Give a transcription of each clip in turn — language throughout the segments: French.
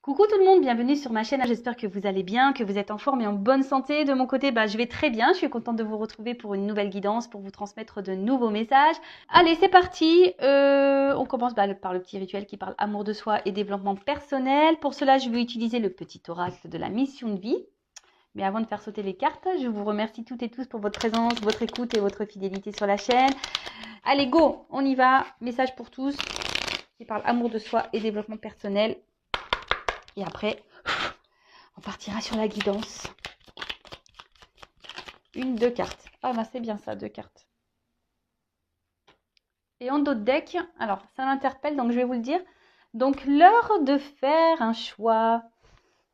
Coucou tout le monde, bienvenue sur ma chaîne. J'espère que vous allez bien, que vous êtes en forme et en bonne santé. De mon côté, je vais très bien. Je suis contente de vous retrouver pour une nouvelle guidance, pour vous transmettre de nouveaux messages. Allez, c'est parti. On commence par le petit rituel qui parle amour de soi et développement personnel. Pour cela, je vais utiliser le petit oracle de la mission de vie. Mais avant de faire sauter les cartes, je vous remercie toutes et tous pour votre présence, votre écoute et votre fidélité sur la chaîne. Allez, go, on y va. Message pour tous qui parle amour de soi et développement personnel. Et après, on partira sur la guidance. Deux cartes. Ah c'est bien ça, 2 cartes. Et en d'autres decks, alors ça m'interpelle, donc je vais vous le dire. Donc l'heure de faire un choix.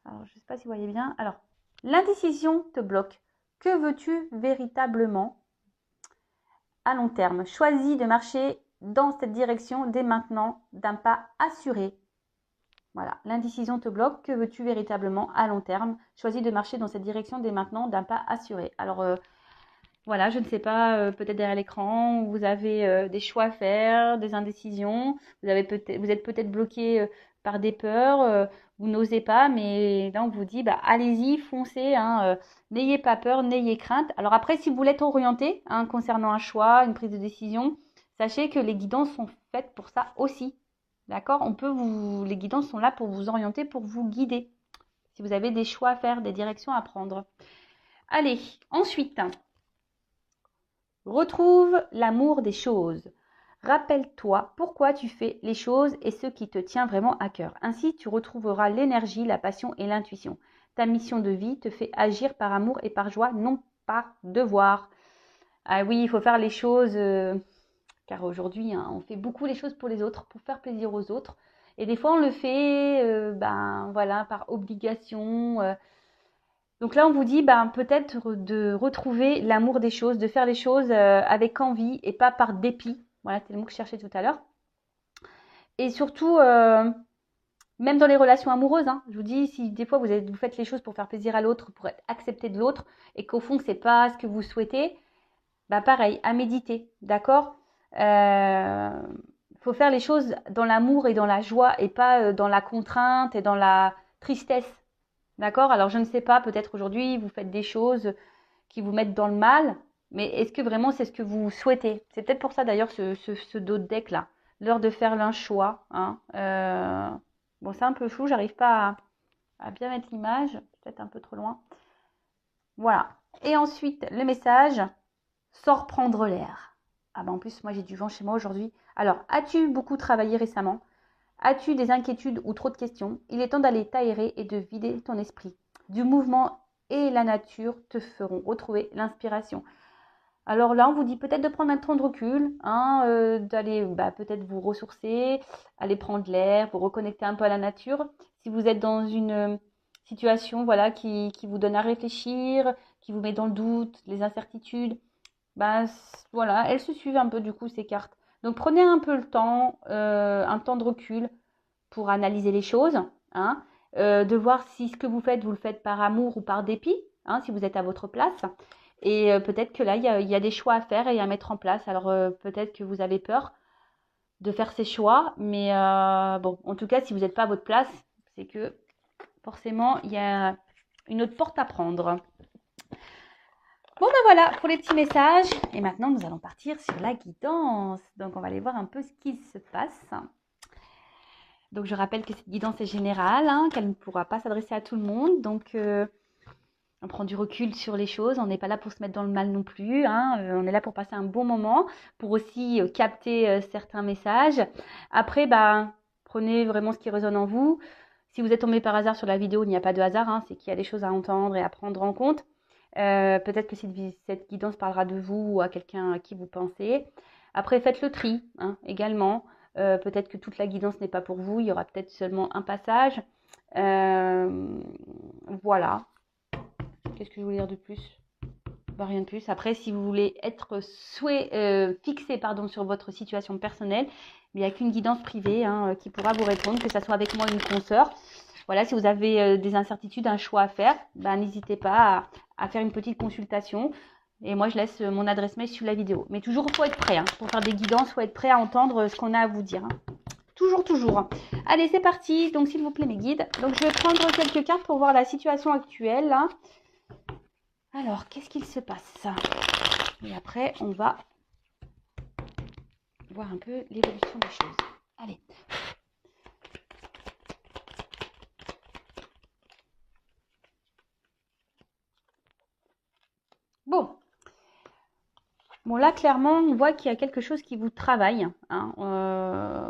Alors je ne sais pas si vous voyez bien. Alors, l'indécision te bloque. Que veux-tu véritablement à long terme? Choisis de marcher dans cette direction dès maintenant, d'un pas assuré. Voilà, l'indécision te bloque. Que veux-tu véritablement à long terme? Choisis de marcher dans cette direction dès maintenant d'un pas assuré. Alors, voilà, je ne sais pas, peut-être derrière l'écran, vous avez des choix à faire, des indécisions. Vous êtes peut-être bloqué par des peurs, vous n'osez pas, mais là, on vous dit, allez-y, foncez, n'ayez pas peur, n'ayez crainte. Alors après, si vous voulez être orienté concernant un choix, une prise de décision, sachez que les guidances sont faites pour ça aussi. D'accord? Les guidances sont là pour vous orienter, pour vous guider. Si vous avez des choix à faire, des directions à prendre. Allez, ensuite, retrouve l'amour des choses. Rappelle-toi pourquoi tu fais les choses et ce qui te tient vraiment à cœur. Ainsi, tu retrouveras l'énergie, la passion et l'intuition. Ta mission de vie te fait agir par amour et par joie, non par devoir. Ah oui, il faut faire les choses... car aujourd'hui, on fait beaucoup les choses pour les autres, pour faire plaisir aux autres. Et des fois, on le fait voilà, par obligation. Donc là, on vous dit peut-être de retrouver l'amour des choses, de faire les choses avec envie et pas par dépit. Voilà, c'est le mot que je cherchais tout à l'heure. Et surtout, même dans les relations amoureuses, je vous dis, si des fois vous faites les choses pour faire plaisir à l'autre, pour être accepté de l'autre, et qu'au fond, c'est pas ce que vous souhaitez, pareil, à méditer, d'accord? Faut faire les choses dans l'amour et dans la joie et pas dans la contrainte et dans la tristesse, d'accord? Alors je ne sais pas, peut-être aujourd'hui vous faites des choses qui vous mettent dans le mal, mais est-ce que vraiment c'est ce que vous souhaitez? C'est peut-être pour ça d'ailleurs ce dos de deck là, l'heure de faire l'un choix. Bon, c'est un peu flou, j'arrive pas à bien mettre l'image, peut-être un peu trop loin. Voilà. Et ensuite le message, sors prendre l'air. En plus, moi, j'ai du vent chez moi aujourd'hui. Alors, as-tu beaucoup travaillé récemment? As-tu des inquiétudes ou trop de questions? Il est temps d'aller t'aérer et de vider ton esprit. Du mouvement et la nature te feront retrouver l'inspiration. Alors là, on vous dit peut-être de prendre un temps de recul, d'aller peut-être vous ressourcer, aller prendre l'air, vous reconnecter un peu à la nature. Si vous êtes dans une situation qui vous donne à réfléchir, qui vous met dans le doute, les incertitudes, voilà, elles se suivent un peu du coup ces cartes. Donc prenez un peu le temps, un temps de recul pour analyser les choses, de voir si ce que vous le faites par amour ou par dépit, si vous êtes à votre place. Et peut-être que là, il y a des choix à faire et à mettre en place. Alors peut-être que vous avez peur de faire ces choix, mais bon, en tout cas, si vous n'êtes pas à votre place, c'est que forcément, il y a une autre porte à prendre. Bon voilà pour les petits messages. Et maintenant, nous allons partir sur la guidance. Donc, on va aller voir un peu ce qui se passe. Donc, je rappelle que cette guidance est générale, qu'elle ne pourra pas s'adresser à tout le monde. Donc, on prend du recul sur les choses. On n'est pas là pour se mettre dans le mal non plus. On est là pour passer un bon moment, pour aussi capter certains messages. Après, prenez vraiment ce qui résonne en vous. Si vous êtes tombé par hasard sur la vidéo, il n'y a pas de hasard. C'est qu'il y a des choses à entendre et à prendre en compte. Peut-être que cette guidance parlera de vous ou à quelqu'un à qui vous pensez. Après, faites le tri également. Peut-être que toute la guidance n'est pas pour vous. Il y aura peut-être seulement un passage. Voilà. Qu'est-ce que je voulais dire de plus? Rien de plus. Après, si vous voulez être fixé sur votre situation personnelle, il n'y a qu'une guidance privée qui pourra vous répondre, que ce soit avec moi ou une consoeur. Voilà, si vous avez des incertitudes, un choix à faire, n'hésitez pas à faire une petite consultation. Et moi, je laisse mon adresse mail sur la vidéo. Mais toujours, il faut être prêt. Pour faire des guidances, il faut être prêt à entendre ce qu'on a à vous dire. Toujours, toujours. Allez, c'est parti. Donc, s'il vous plaît, mes guides. Donc, je vais prendre quelques cartes pour voir la situation actuelle. Là. Alors, qu'est-ce qu'il se passe? Et après, on va voir un peu l'évolution des choses. Allez. Bon. Bon, là, clairement, on voit qu'il y a quelque chose qui vous travaille hein,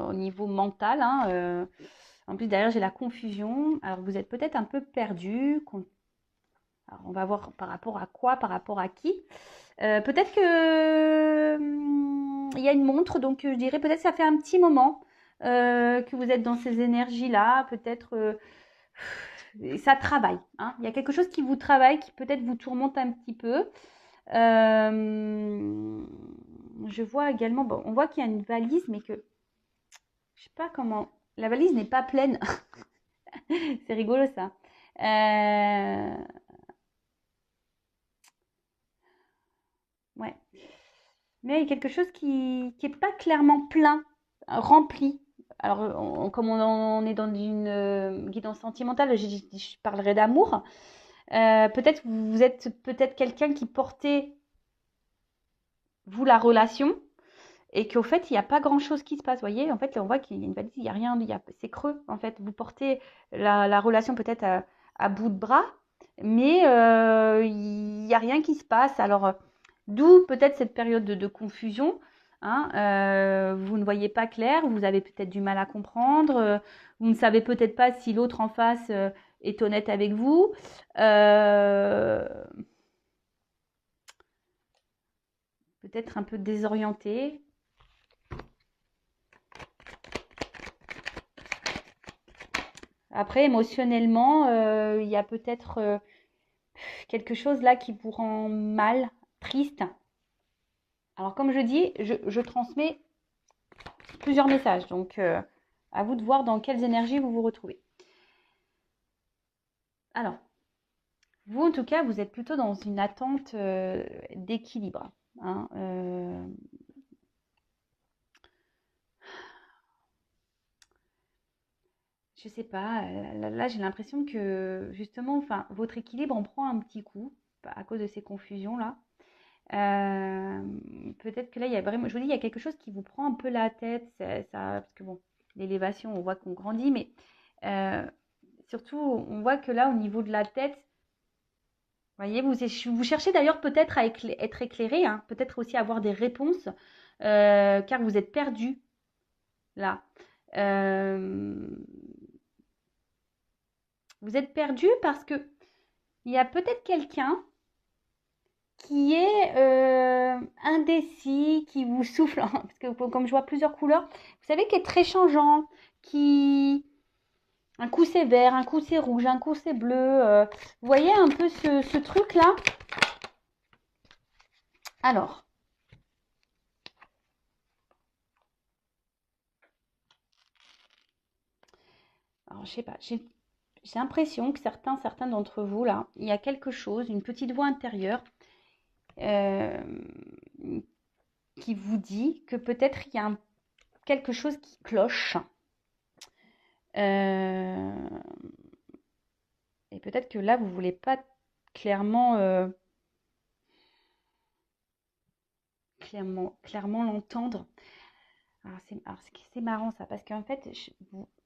au niveau mental. Hein, en plus, derrière, j'ai la confusion. Alors, vous êtes peut-être un peu perdu. Alors, on va voir par rapport à quoi, par rapport à qui. Peut-être que il y a une montre, donc je dirais peut-être que ça fait un petit moment que vous êtes dans ces énergies-là. Peut-être ça travaille. Hein. Il y a quelque chose qui vous travaille, qui peut-être vous tourmente un petit peu. Je vois également, bon, on voit qu'il y a une valise, mais que je sais pas comment. La valise n'est pas pleine. C'est rigolo ça. Ouais. Mais il y a quelque chose qui est pas clairement plein, rempli. Alors, comme on est dans une guidance sentimentale, je parlerai d'amour. Peut-être vous êtes peut-être quelqu'un qui portait, vous, la relation, et qu'au fait, il n'y a pas grand-chose qui se passe. Vous voyez, en fait, on voit qu'il y a une valise, il n'y a rien, c'est creux, en fait. Vous portez la relation peut-être à bout de bras, mais il n'y a rien qui se passe. Alors, d'où peut-être cette période de confusion. Hein, vous ne voyez pas clair, vous avez peut-être du mal à comprendre, vous ne savez peut-être pas si l'autre en face est honnête avec vous. Peut-être un peu désorienté. Après, émotionnellement, il y a peut-être quelque chose là qui vous rend mal, triste. Alors, comme je dis, je transmets plusieurs messages. Donc, à vous de voir dans quelles énergies vous vous retrouvez. Alors, vous, en tout cas, vous êtes plutôt dans une attente d'équilibre. Hein, je sais pas, là j'ai l'impression que justement, enfin, votre équilibre en prend un petit coup à cause de ces confusions-là. Peut-être que là, il y a vraiment, je vous dis, il y a quelque chose qui vous prend un peu la tête, parce que bon, l'élévation, on voit qu'on grandit, mais euh, surtout, on voit que là, au niveau de la tête, vous voyez, vous cherchez d'ailleurs peut-être à être éclairé, hein, peut-être aussi avoir des réponses, car vous êtes perdu là. Euh, vous êtes perdu parce que il y a peut-être quelqu'un qui est indécis, qui vous souffle, parce que comme je vois plusieurs couleurs, vous savez, qui est très changeant, qui... Un coup c'est vert, un coup c'est rouge, un coup c'est bleu. Vous voyez un peu ce truc-là? Alors, je sais pas, j'ai l'impression que certains d'entre vous, là, il y a quelque chose, une petite voix intérieure euh, qui vous dit que peut-être il y a quelque chose qui cloche. Euh, et peut-être que là, vous ne voulez pas clairement, clairement l'entendre. C'est marrant ça, parce qu'en fait,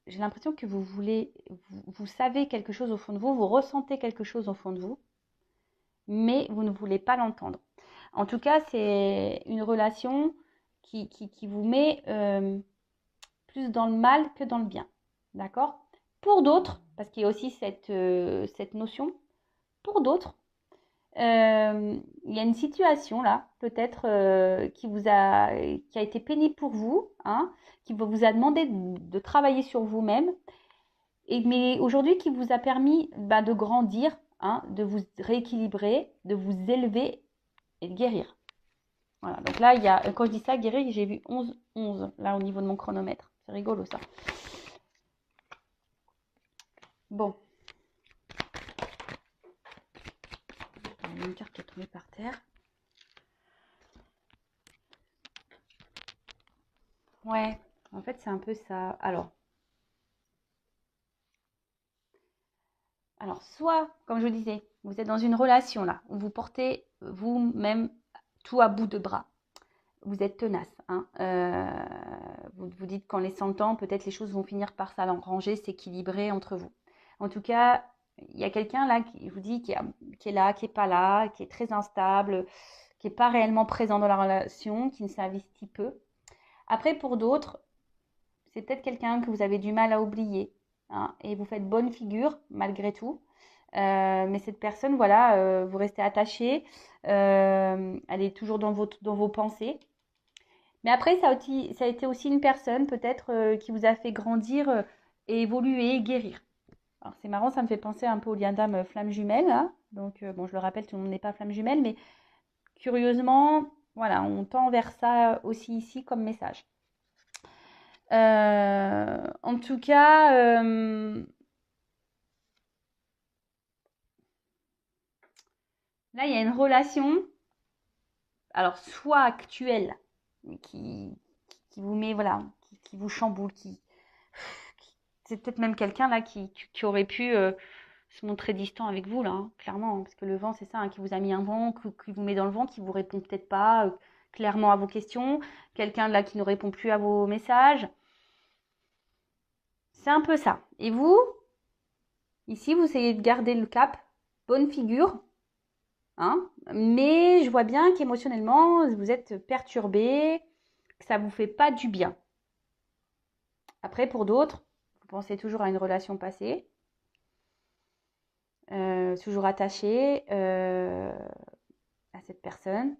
j'ai l'impression que vous savez quelque chose au fond de vous, vous ressentez quelque chose au fond de vous, mais vous ne voulez pas l'entendre. En tout cas, c'est une relation qui vous met plus dans le mal que dans le bien. D'accord? Pour d'autres, parce qu'il y a aussi cette notion, pour d'autres, il y a une situation là, peut-être qui a été pénible pour vous, hein, qui vous a demandé de travailler sur vous-même, mais aujourd'hui qui vous a permis de grandir, hein, de vous rééquilibrer, de vous élever et de guérir. Voilà, donc là, quand je dis ça, guérir, j'ai vu 11 là au niveau de mon chronomètre. C'est rigolo ça. Bon. Il y a une carte qui est tombée par terre. Ouais, En fait, c'est un peu ça. Alors, soit, comme je vous disais, vous êtes dans une relation là, où vous portez vous-même tout à bout de bras. Vous êtes tenace. Hein. Vous vous dites qu'en laissant le temps, peut-être les choses vont finir par s'arranger, s'équilibrer entre vous. En tout cas, il y a quelqu'un là qui, je vous dis, qui est là, qui n'est pas là, qui est très instable, qui n'est pas réellement présent dans la relation, qui ne s'investit peu. Après, pour d'autres, c'est peut-être quelqu'un que vous avez du mal à oublier. Hein, et vous faites bonne figure malgré tout. Mais cette personne, voilà, vous restez attaché. Elle est toujours dans vos pensées. Mais après, ça a été aussi une personne peut-être qui vous a fait grandir et évoluer, guérir. Alors c'est marrant, ça me fait penser un peu au lien d'âme flamme jumelle. Hein. Donc bon, je le rappelle, tout le monde n'est pas flamme jumelle, mais curieusement, voilà, on tend vers ça aussi ici comme message. En tout cas, là, il y a une relation, alors soit actuelle, mais qui vous met, voilà, qui vous chamboule, c'est peut-être même quelqu'un là qui aurait pu se montrer distant avec vous, là, hein, clairement, hein, parce que le vent, c'est ça, hein, qui vous a mis un vent, qui vous met dans le vent, qui vous répond peut-être pas clairement à vos questions, quelqu'un là qui ne répond plus à vos messages. C'est un peu ça. Et vous, ici, vous essayez de garder le cap, bonne figure, hein, mais je vois bien qu'émotionnellement, vous êtes perturbé, que ça vous fait pas du bien. Après, pour d'autres, vous pensez toujours à une relation passée, toujours attaché à cette personne.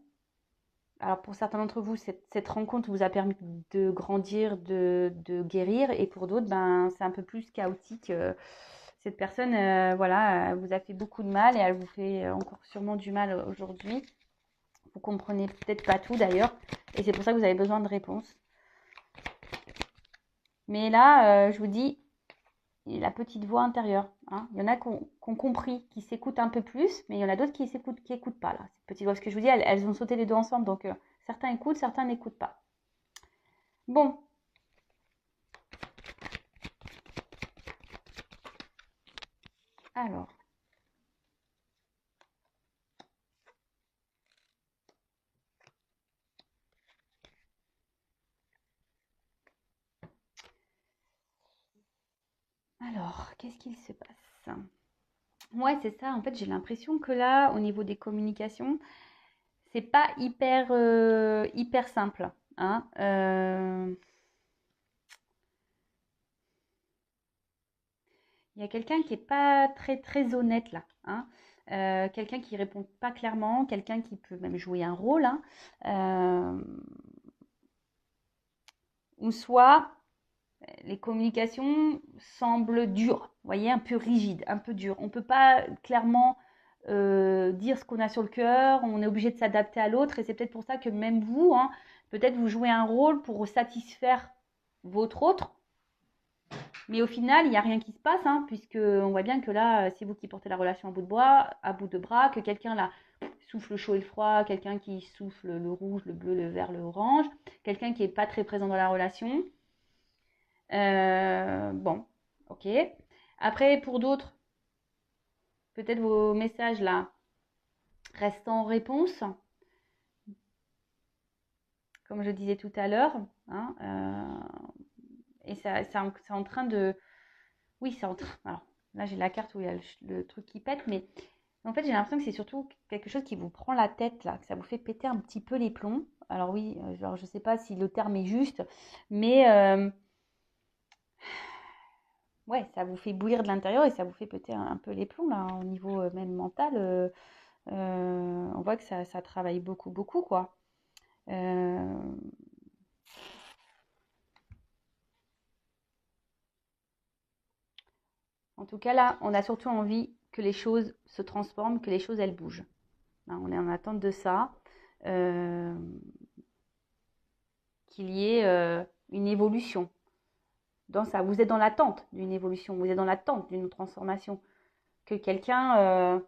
Alors pour certains d'entre vous, cette rencontre vous a permis de grandir, de guérir, et pour d'autres, ben, c'est un peu plus chaotique. Cette personne, voilà, vous a fait beaucoup de mal et elle vous fait encore sûrement du mal aujourd'hui. Vous comprenez peut-être pas tout d'ailleurs, et c'est pour ça que vous avez besoin de réponses. Mais là, je vous dis, la petite voix intérieure. Hein. Il y en a qui ont compris, qui s'écoutent un peu plus, mais il y en a d'autres qui n'écoutent pas. Là. Cette petite voix, parce que je vous dis, elles ont sauté les deux ensemble, donc certains écoutent, certains n'écoutent pas. Bon. Alors. Qu'est-ce qu'il se passe? Ouais, c'est ça. En fait, j'ai l'impression que là, au niveau des communications, c'est pas hyper simple. Hein. Il y a quelqu'un qui est pas très honnête là. Hein. Quelqu'un qui répond pas clairement, quelqu'un qui peut même jouer un rôle. Hein. Ou soit les communications semblent dures, vous voyez, un peu rigides, un peu dures. On ne peut pas clairement dire ce qu'on a sur le cœur, on est obligé de s'adapter à l'autre, et c'est peut-être pour ça que même vous, hein, peut-être vous jouez un rôle pour satisfaire votre autre, mais au final, il n'y a rien qui se passe, hein, puisque on voit bien que là, c'est vous qui portez la relation à bout de bras, que quelqu'un là souffle le chaud et le froid, quelqu'un qui souffle le rouge, le bleu, le vert, le orange, quelqu'un qui n'est pas très présent dans la relation. Bon, ok. Après, pour d'autres, peut-être vos messages là restent en réponse, comme je disais tout à l'heure. Hein, et c'est en train de... Oui, c'est en train... Alors, là, j'ai la carte où il y a le truc qui pète, mais en fait, j'ai l'impression que c'est surtout quelque chose qui vous prend la tête, là, que ça vous fait péter un petit peu les plombs. Alors oui, genre, je ne sais pas si le terme est juste, mais... ouais, ça vous fait bouillir de l'intérieur et ça vous fait péter un peu les plombs, là, au niveau même mental. On voit que ça travaille beaucoup, quoi. Euh, En tout cas, là, on a surtout envie que les choses se transforment, que les choses, elles bougent. Hein, on est en attente de ça. Euh, qu'il y ait une évolution dans ça. Vous êtes dans l'attente d'une évolution, vous êtes dans l'attente d'une transformation. Que quelqu'un...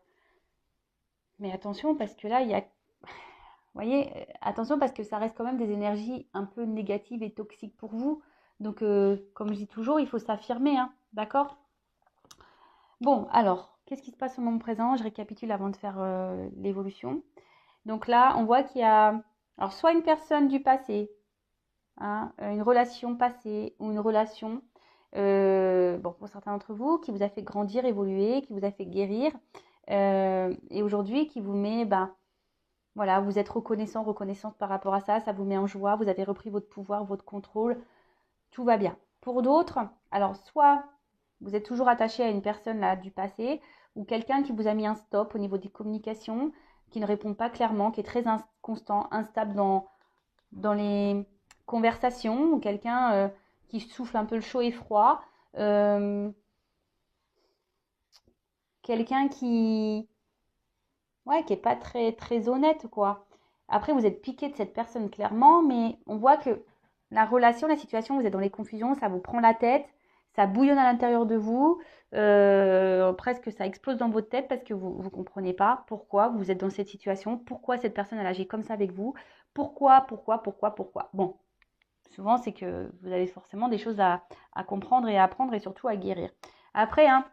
Mais attention, parce que là, il y a... Vous voyez, attention parce que ça reste quand même des énergies un peu négatives et toxiques pour vous. Donc, comme je dis toujours, il faut s'affirmer, hein, d'accord? Bon, alors, qu'est-ce qui se passe au moment présent? Je récapitule avant de faire l'évolution. Donc là, on voit qu'il y a alors soit une personne du passé, hein, une relation passée ou une relation, bon, pour certains d'entre vous, qui vous a fait grandir, évoluer, qui vous a fait guérir, et aujourd'hui qui vous met, ben, voilà, vous êtes reconnaissant, reconnaissante par rapport à ça, ça vous met en joie, vous avez repris votre pouvoir, votre contrôle, tout va bien. Pour d'autres, alors soit vous êtes toujours attaché à une personne là du passé ou quelqu'un qui vous a mis un stop au niveau des communications, qui ne répond pas clairement, qui est très inconstant, instable dans les conversations, ou quelqu'un qui souffle un peu le chaud et froid, euh, quelqu'un ouais, qui est pas très très honnête quoi. Après, vous êtes piqué de cette personne clairement, mais on voit que la relation, la situation, vous êtes dans les confusions, ça vous prend la tête, ça bouillonne à l'intérieur de vous, presque ça explose dans votre tête parce que vous ne comprenez pas pourquoi vous êtes dans cette situation, pourquoi cette personne elle agit comme ça avec vous, pourquoi. Bon, souvent c'est que vous avez forcément des choses à comprendre et à apprendre et surtout à guérir. Après, hein,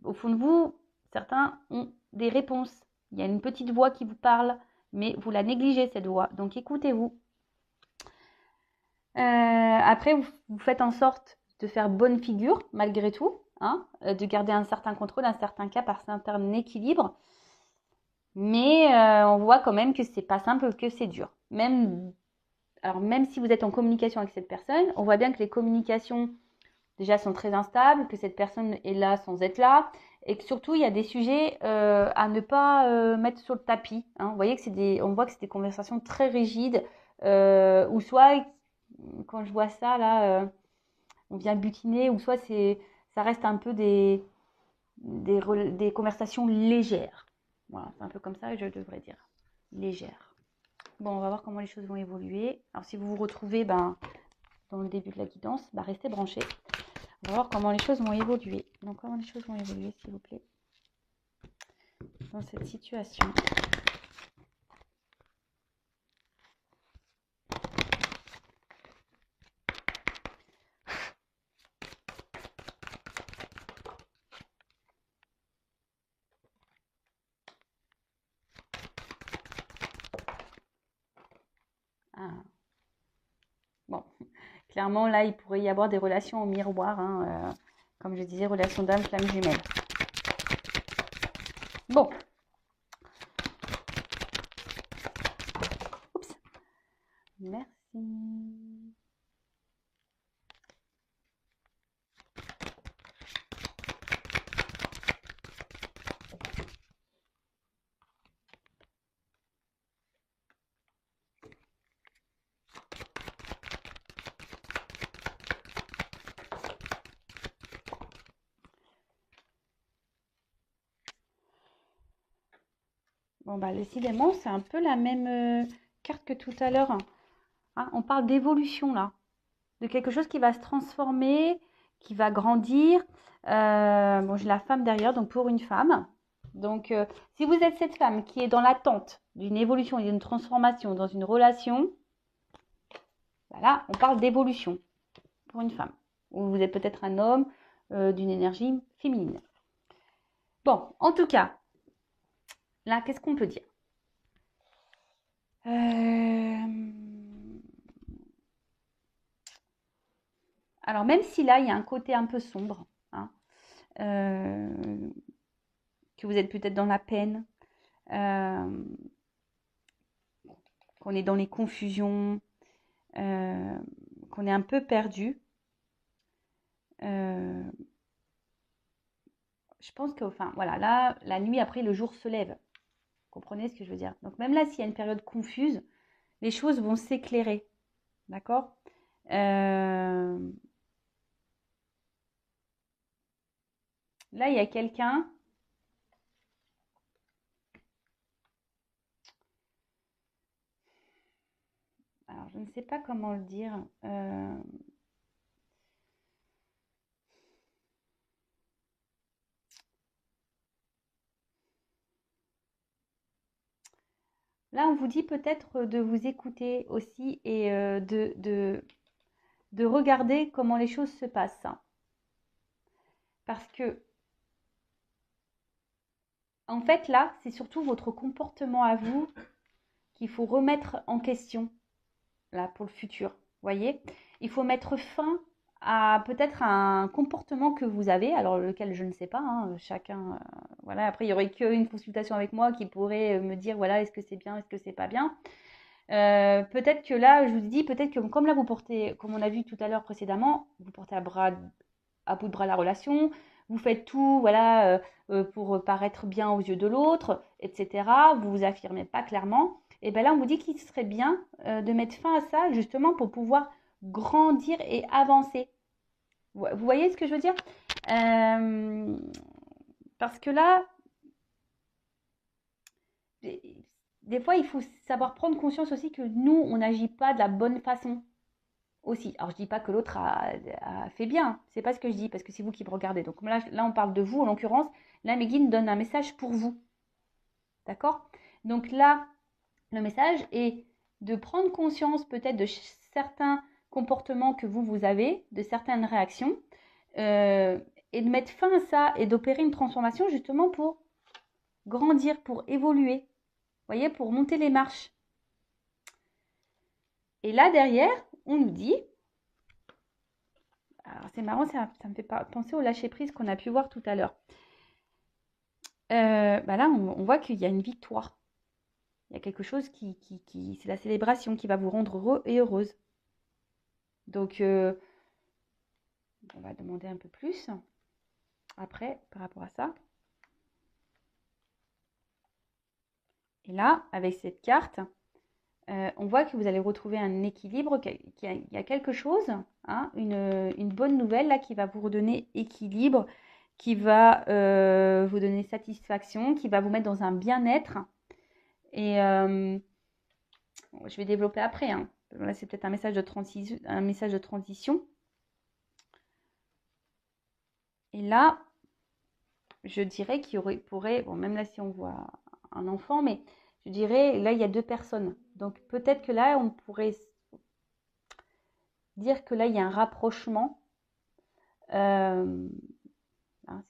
au fond de vous, certains ont des réponses. Il y a une petite voix qui vous parle, mais vous la négligez cette voix. Donc écoutez-vous. Après, vous faites en sorte de faire bonne figure malgré tout, hein, de garder un certain contrôle, un certain cap, un certain équilibre. Mais on voit quand même que c'est pas simple, que c'est dur. Alors même si vous êtes en communication avec cette personne, on voit bien que les communications déjà sont très instables, que cette personne est là sans être là, et que surtout il y a des sujets à ne pas mettre sur le tapis, hein. Vous voyez que on voit que c'est des conversations très rigides, ou soit quand je vois ça là, on vient butiner, ou soit ça reste un peu des conversations légères. Voilà, c'est un peu comme ça que je devrais dire, légères. Bon, on va voir comment les choses vont évoluer. Alors si vous vous retrouvez dans le début de la guidance, restez branchés. On va voir comment les choses vont évoluer. Donc, comment les choses vont évoluer, s'il vous plaît, dans cette situation. Ah. Bon, clairement, là, il pourrait y avoir des relations au miroir, hein, comme je disais, relations d'âme, flamme jumelle. Bon. Oups. Merci. Bon, décidément, c'est un peu la même carte que tout à l'heure, hein. On parle d'évolution, là. De quelque chose qui va se transformer, qui va grandir. Bon, j'ai la femme derrière, donc pour une femme. Donc, si vous êtes cette femme qui est dans l'attente d'une évolution et d'une transformation dans une relation, voilà, on parle d'évolution pour une femme. Ou vous êtes peut-être un homme d'une énergie féminine. Bon, en tout cas, là, qu'est-ce qu'on peut dire? Alors, même si là, il y a un côté un peu sombre, hein, que vous êtes peut-être dans la peine, qu'on est dans les confusions, qu'on est un peu perdu, je pense que, enfin, voilà, là, la nuit après, le jour se lève. Vous comprenez ce que je veux dire? Donc, même là, s'il y a une période confuse, les choses vont s'éclairer. D'accord? Là, il y a quelqu'un. Alors, je ne sais pas comment le dire. Là, on vous dit peut-être de vous écouter aussi et de regarder comment les choses se passent. Parce que, en fait, là, c'est surtout votre comportement à vous qu'il faut remettre en question, là, pour le futur. Vous voyez? Il faut mettre fin à peut-être un comportement que vous avez, alors lequel je ne sais pas, hein, chacun, voilà. Après, il n'y aurait qu'une consultation avec moi qui pourrait me dire, voilà, est-ce que c'est bien, est-ce que c'est pas bien. Peut-être que là, je vous dis, peut-être que comme là, vous portez, comme on a vu tout à l'heure précédemment, vous portez à bout de bras la relation, vous faites tout, voilà, pour paraître bien aux yeux de l'autre, etc. Vous vous affirmez pas clairement. Et bien là, on vous dit qu'il serait bien de mettre fin à ça, justement, pour pouvoir grandir et avancer. Vous voyez ce que je veux dire? Parce que là, des fois, il faut savoir prendre conscience aussi que nous, on n'agit pas de la bonne façon aussi. Alors, je dis pas que l'autre a fait bien, c'est pas ce que je dis, parce que c'est vous qui me regardez. Donc là, on parle de vous, en l'occurrence. Là, mes guides donnent un message pour vous. D'accord? Donc là, le message est de prendre conscience peut-être de certains comportements que vous avez, de certaines réactions, et de mettre fin à ça et d'opérer une transformation justement pour grandir, pour évoluer, vous voyez, pour monter les marches. Et là, derrière, on nous dit, alors c'est marrant, ça me fait penser au lâcher-prise qu'on a pu voir tout à l'heure. Là, on voit qu'il y a une victoire. Il y a quelque chose c'est la célébration qui va vous rendre heureux et heureuse. Donc, on va demander un peu plus après par rapport à ça. Et là, avec cette carte, on voit que vous allez retrouver un équilibre, qu'il y a quelque chose, hein, une bonne nouvelle là qui va vous redonner équilibre, qui va vous donner satisfaction, qui va vous mettre dans un bien-être. Et je vais développer après. Hein. Là, c'est peut-être un message de transition. Et là, je dirais qu'il pourrait, bon, même là si on voit un enfant, mais je dirais, là, il y a 2 personnes. Donc, peut-être que là, on pourrait dire que là, il y a un rapprochement. C'est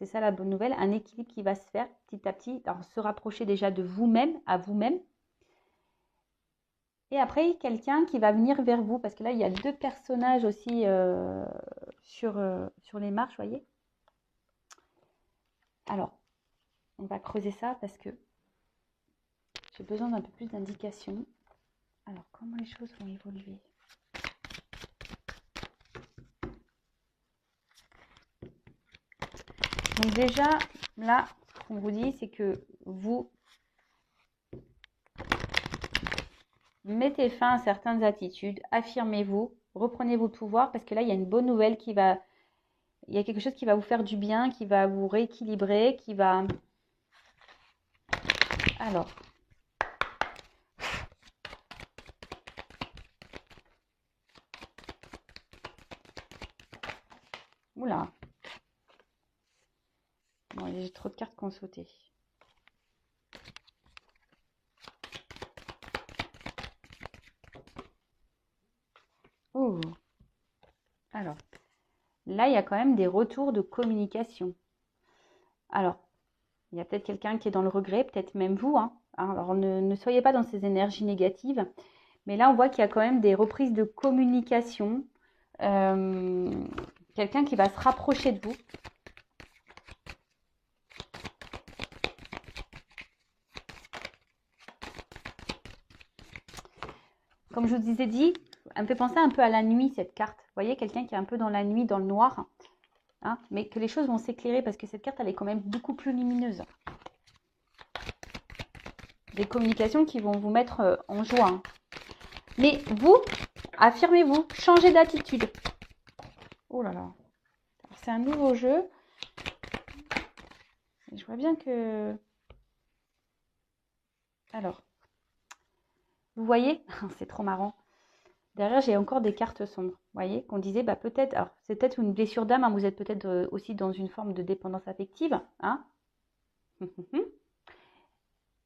ça la bonne nouvelle, un équilibre qui va se faire petit à petit. Alors, se rapprocher déjà de vous-même, à vous-même. Et après, quelqu'un qui va venir vers vous. Parce que là, il y a 2 personnages aussi sur les marches, vous voyez. Alors, on va creuser ça parce que j'ai besoin d'un peu plus d'indications. Alors, comment les choses vont évoluer? Donc déjà, là, ce qu'on vous dit, c'est que vous mettez fin à certaines attitudes, affirmez-vous, reprenez vos pouvoirs, parce que là, il y a une bonne nouvelle il y a quelque chose qui va vous faire du bien, qui va vous rééquilibrer, qui va... Alors... Oula. Bon, j'ai trop de cartes qui ont sauté. Oh. Alors, là, il y a quand même des retours de communication. Alors, il y a peut-être quelqu'un qui est dans le regret, peut-être même vous. Hein. Alors, ne soyez pas dans ces énergies négatives. Mais là, on voit qu'il y a quand même des reprises de communication. Quelqu'un qui va se rapprocher de vous. Comme je vous ai dit, elle me fait penser un peu à la nuit, cette carte. Vous voyez, quelqu'un qui est un peu dans la nuit, dans le noir. Hein, mais que les choses vont s'éclairer parce que cette carte, elle est quand même beaucoup plus lumineuse. Des communications qui vont vous mettre en joie. Hein. Mais vous, affirmez-vous, changez d'attitude. Oh là là. C'est un nouveau jeu. Je vois bien que... Alors, vous voyez, c'est trop marrant. Derrière, j'ai encore des cartes sombres. Vous voyez, qu'on disait, bah peut-être, alors c'est peut-être une blessure d'âme, hein, vous êtes peut-être aussi dans une forme de dépendance affective. Hein.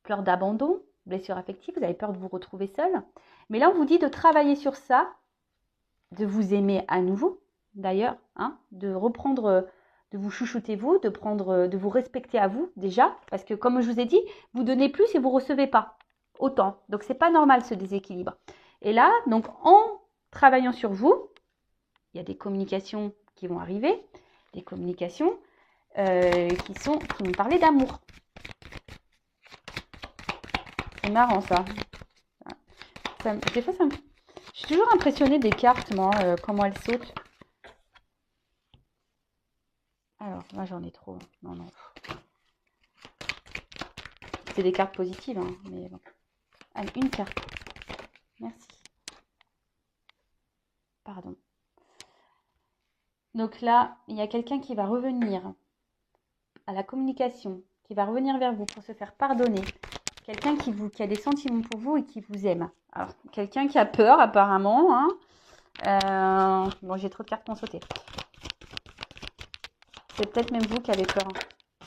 Peur d'abandon, blessure affective, vous avez peur de vous retrouver seul. Mais là, on vous dit de travailler sur ça de vous aimer à nouveau, d'ailleurs, hein, de reprendre, de vous chouchouter vous, de vous respecter à vous déjà, parce que comme je vous ai dit, vous donnez plus et vous recevez pas autant. Donc c'est pas normal ce déséquilibre. Et là, donc en travaillant sur vous, il y a des communications qui vont arriver, des communications qui vont parler d'amour. C'est marrant ça. Des fois, je suis toujours impressionnée des cartes, moi, comment elles sautent. Alors, moi j'en ai trop. Non, non. C'est des cartes positives, hein, mais bon. Allez, une carte. Merci. Pardon. Donc là, il y a quelqu'un qui va revenir à la communication, qui va revenir vers vous pour se faire pardonner. Quelqu'un qui a des sentiments pour vous et qui vous aime. Alors, quelqu'un qui a peur apparemment. Hein. Bon, j'ai trop de cartes qui ont sauté. C'est peut-être même vous qui avez peur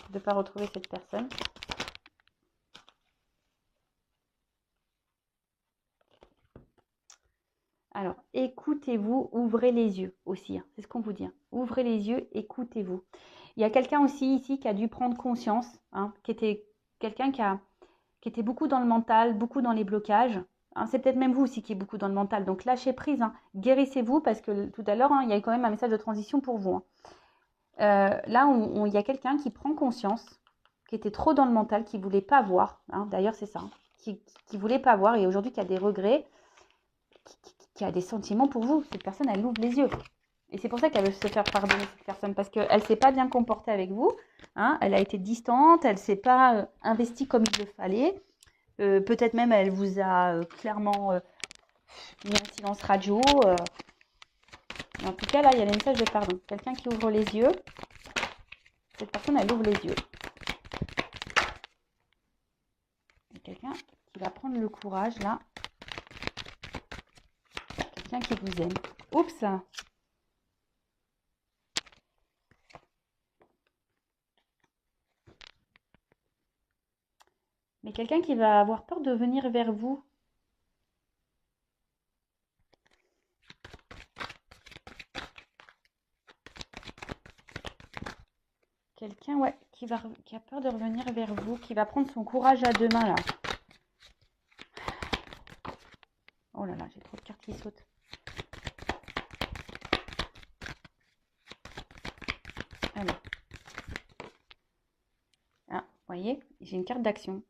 de ne pas retrouver cette personne. Alors, écoutez-vous, ouvrez les yeux aussi. Hein, c'est ce qu'on vous dit. Hein. Ouvrez les yeux, écoutez-vous. Il y a quelqu'un aussi ici qui a dû prendre conscience, hein, qui était quelqu'un qui était beaucoup dans le mental, beaucoup dans les blocages. Hein, c'est peut-être même vous aussi qui êtes beaucoup dans le mental. Donc, lâchez prise, hein, guérissez-vous parce que tout à l'heure, hein, il y a quand même un message de transition pour vous. Hein. Là, il y a quelqu'un qui prend conscience, qui était trop dans le mental, qui ne voulait pas voir. Hein, d'ailleurs, c'est ça. Hein, qui ne voulait pas voir et aujourd'hui qui a des regrets, qui a des sentiments pour vous. Cette personne, elle ouvre les yeux. Et c'est pour ça qu'elle veut se faire pardonner, cette personne, parce qu'elle ne s'est pas bien comportée avec vous. Hein, elle a été distante, elle ne s'est pas investie comme il le fallait. Peut-être même, elle vous a clairement mis un silence radio. En tout cas, là, il y a le message de pardon. Quelqu'un qui ouvre les yeux. Cette personne, elle ouvre les yeux. Quelqu'un qui va prendre le courage, là. Quelqu'un qui vous aime. Oups! Mais quelqu'un qui va avoir peur de venir vers vous. Quelqu'un, ouais, qui a peur de revenir vers vous, qui va prendre son courage à deux mains, là. Oh là là, j'ai trop de cartes qui sautent. Alors. Ah, vous voyez, j'ai une carte d'action.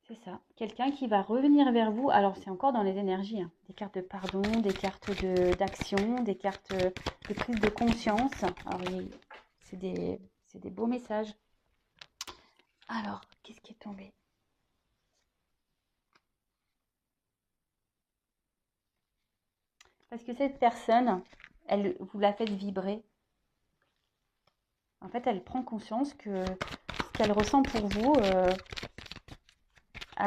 C'est ça. Quelqu'un qui va revenir vers vous. Alors, c'est encore dans les énergies. Hein. Des cartes de pardon, des cartes d'action, des cartes de prise de conscience. Alors, c'est des beaux messages. Alors, qu'est-ce qui est tombé? Parce que cette personne, vous la faites vibrer. En fait, elle prend conscience que ce qu'elle ressent pour vous,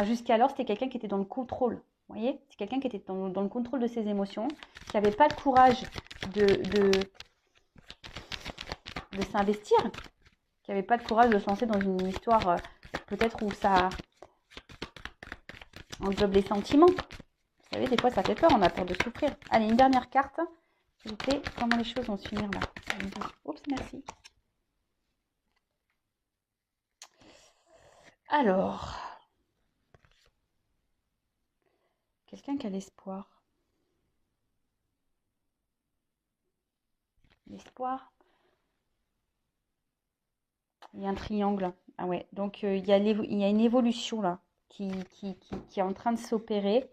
jusqu'alors, c'était quelqu'un qui était dans le contrôle. Vous voyez? C'est quelqu'un qui était dans le contrôle de ses émotions, qui n'avait pas le courage de s'investir, qui n'avait pas le courage de se lancer dans une histoire peut-être où ça englobe les sentiments. Vous savez, des fois, ça fait peur, on a peur de souffrir. Allez, une dernière carte. S'il vous plaît, comment les choses vont se finir là? Oups, merci. Alors, quelqu'un qui a l'espoir. L'espoir. Il y a un triangle. Ah ouais, donc il y a une évolution là qui est en train de s'opérer.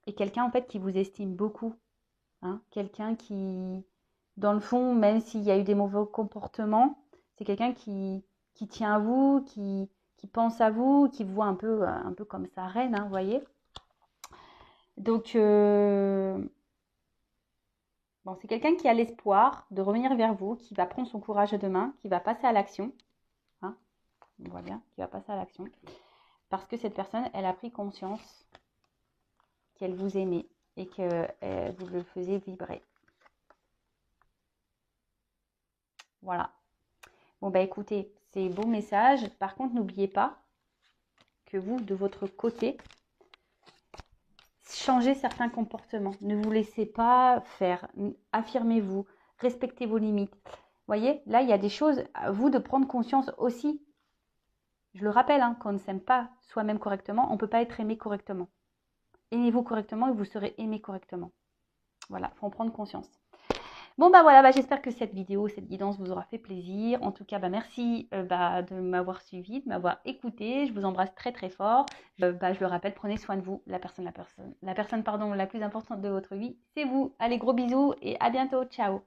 Et quelqu'un en fait qui vous estime beaucoup. Hein, quelqu'un qui, dans le fond, même s'il y a eu des mauvais comportements, c'est quelqu'un qui tient à vous, qui pense à vous, qui vous voit un peu comme sa reine, hein, vous voyez. Donc, bon, c'est quelqu'un qui a l'espoir de revenir vers vous, qui va prendre son courage à deux mains, qui va passer à l'action. Hein, on voit bien, qui va passer à l'action. Parce que cette personne, elle a pris conscience qu'elle vous aimait et que vous le faisiez vibrer. Voilà. Bon, bah écoutez, c'est beau message. Par contre, n'oubliez pas que vous, de votre côté, changer certains comportements. Ne vous laissez pas faire. Affirmez-vous. Respectez vos limites. Vous voyez, là, il y a des choses à vous de prendre conscience aussi. Je le rappelle, hein, quand on ne s'aime pas soi-même correctement, on ne peut pas être aimé correctement. Aimez-vous correctement et vous serez aimé correctement. Voilà, il faut en prendre conscience. Bon, bah voilà, j'espère que cette vidéo, cette guidance vous aura fait plaisir. En tout cas, merci de m'avoir suivi, de m'avoir écouté. Je vous embrasse très très fort. Je le rappelle, prenez soin de vous. La personne la plus importante de votre vie, c'est vous. Allez, gros bisous et à bientôt. Ciao.